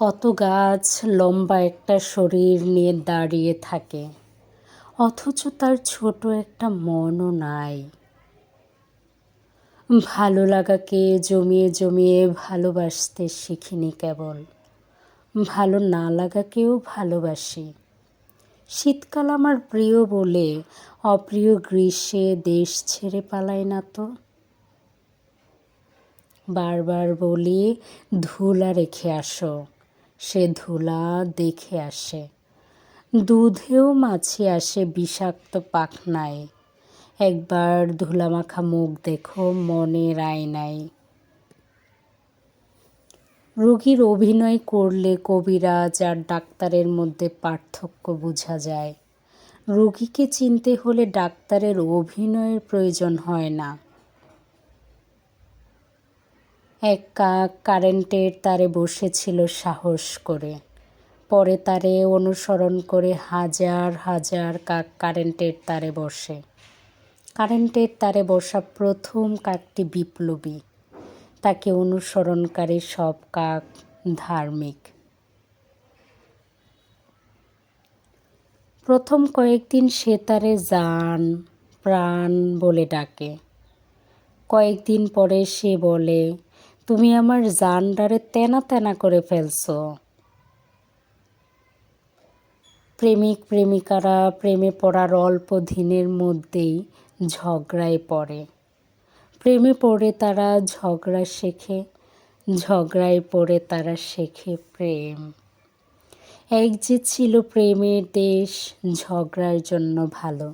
কত গাছ লম্বা একটা শরীর নিয়ে দাঁড়িয়ে থাকে, অথচ তার ছোট একটা মনও নাই। ভালো লাগাকে জমিয়ে জমিয়ে ভালোবাসতে শিখিনি কেবল, ভালো না লাগাকেও ভালোবাসি। শীতকাল আমার প্রিয় বলে অপ্রিয় গ্রীষ্মে দেশ ছেড়ে পালাই না তো। বারবার বলি ধুলা রেখে আসো, সে ধুলা দেখে আসে। দুধেও মাছি আসে বিষাক্ত পাখনায়, একবার ধুলামাখা মুখ দেখো মনের আয়নায়। রোগীর অভিনয় করলে কবিরাজ আর ডাক্তারের মধ্যে পার্থক্য বোঝা যায়। রোগীকে চিনতে হলে ডাক্তারের অভিনয়ের প্রয়োজন হয় না। এক কাক কারেন্টের তারে বসেছিল সাহস করে, পরে তারে অনুসরণ করে হাজার হাজার কাক কারেন্টের তারে বসে। কারেন্টের তারে বসা প্রথম কাকটি বিপ্লবী, তাকে অনুসরণকারী সব কাক ধার্মিক। প্রথম কয়েকদিন সে তারে জান প্রাণ বলে ডাকে, কয়েকদিন পরে সে বলে, তুমি আমার জানডারে তেনা তেনা করে ফেলছো। প্রেমিক প্রেমিকারা প্রেমে পড়ার অল্প দিনের মধ্যেই ঝগড়ায় পড়ে। প্রেমে পড়ে তারা ঝগড়া শেখে, ঝগড়ায় পড়ে তারা শেখে প্রেম। এক যে ছিল প্রেমের দেশ, ঝগড়ার জন্য ভালো।